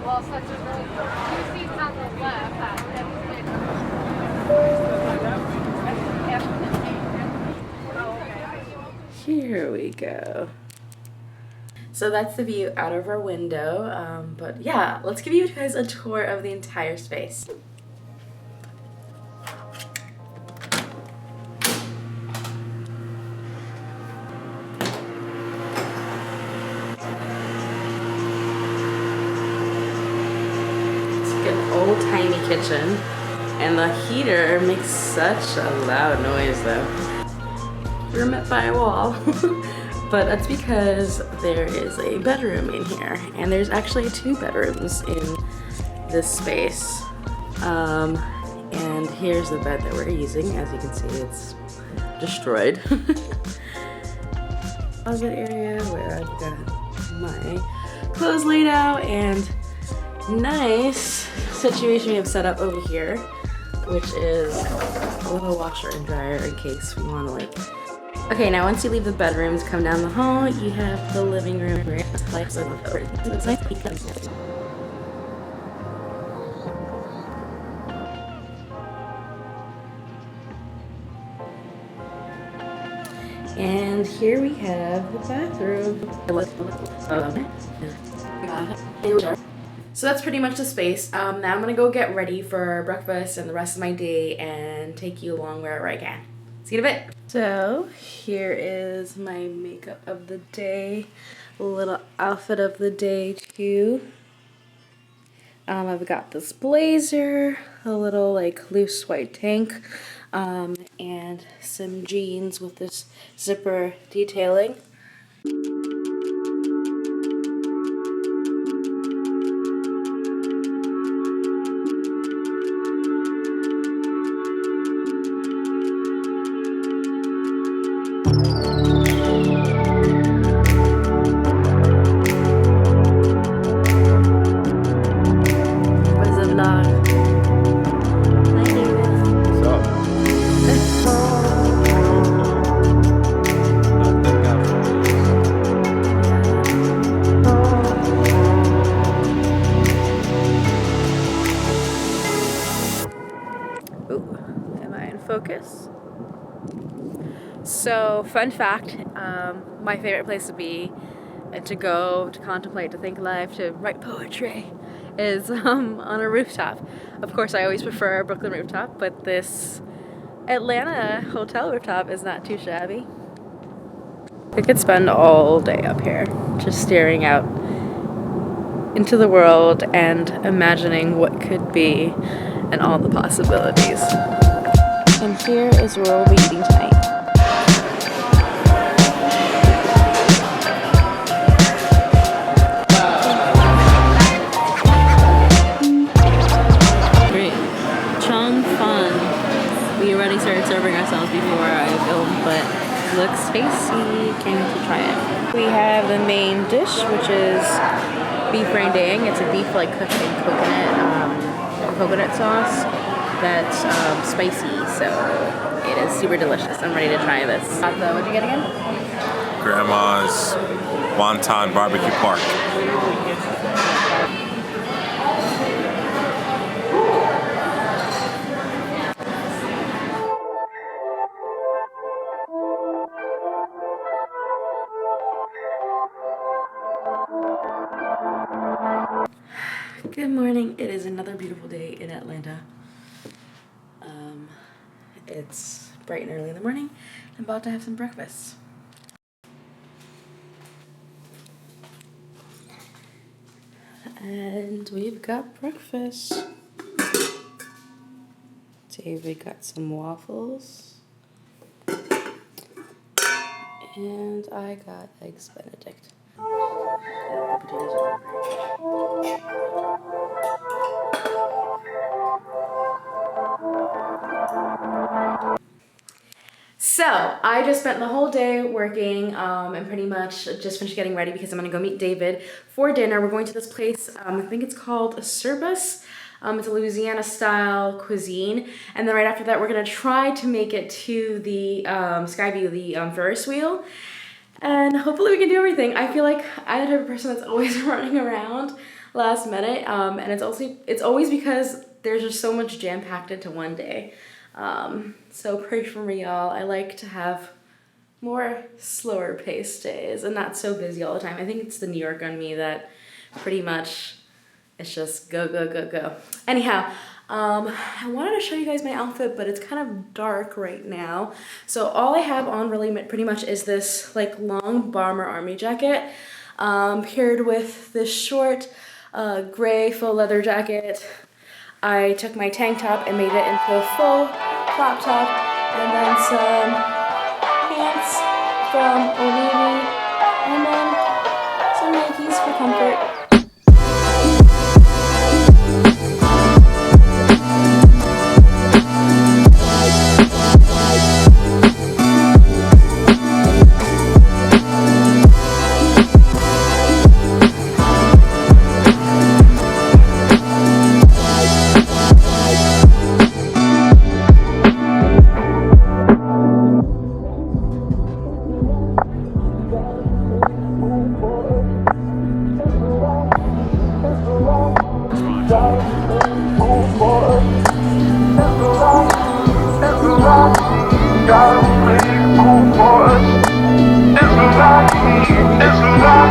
Well, such a really two seats on the left. Here we go. So that's the view out of our window. But yeah, let's give you guys a tour of the entire space. Old-timey kitchen, and the heater makes such a loud noise though. We're met by a wall. But that's because there is a bedroom in here, and there's actually 2 bedrooms in this space. And here's the bed that we're using. As you can see, it's destroyed. Closet area where I've got my clothes laid out, and nice situation we have set up over here, which is a little washer and dryer in case we want to like. Okay, now once you leave the bedrooms, come down the hall, you have the living room. And here we have the bathroom. So that's pretty much the space. Now I'm gonna go get ready for breakfast and the rest of my day and take you along wherever I can. See you in a bit. So here is my makeup of the day, a little outfit of the day too. I've got this blazer, a little like loose white tank, and some jeans with this zipper detailing. Focus. So, fun fact, my favorite place to be and to go, to contemplate, to think life, to write poetry is on a rooftop. Of course, I always prefer a Brooklyn rooftop, but this Atlanta hotel rooftop is not too shabby. I could spend all day up here just staring out into the world and imagining what could be and all the possibilities. And here is where we'll be eating tonight. Great. Chong fun. We already started serving ourselves before I filmed, but looks tasty. Can't wait to try it. We have the main dish, which is beef rendang. It's a beef like cooked in coconut sauce. That's spicy, so it is super delicious. I'm ready to try this. What'd you get again? Grandma's Wonton Barbecue Park. Good morning. It is another beautiful day in Atlanta. It's bright and early in the morning. I'm about to have some breakfast. And we've got breakfast. David got some waffles. And I got eggs Benedict. The potatoes are So I just spent the whole day working and pretty much just finished getting ready because I'm gonna go meet David for dinner. We're going to this place, I think it's called Cerbus. It's a Louisiana style cuisine. And then right after that, we're gonna try to make it to the Skyview, the Ferris wheel. And hopefully we can do everything. I feel like I'm the type of person that's always running around. last minute, and it's always because there's just so much jam packed into one day. So pray for me, y'all. I like to have more slower paced days and not so busy all the time. I think it's the New York on me that pretty much it's just go, go, go, go. Anyhow, I wanted to show you guys my outfit, but it's kind of dark right now. So all I have on really pretty much is this like long bomber army jacket, paired with this short gray faux leather jacket. I took my tank top and made it into a full crop top, and then some pants from Old Navy, and then some Nikes for comfort. It's a lot,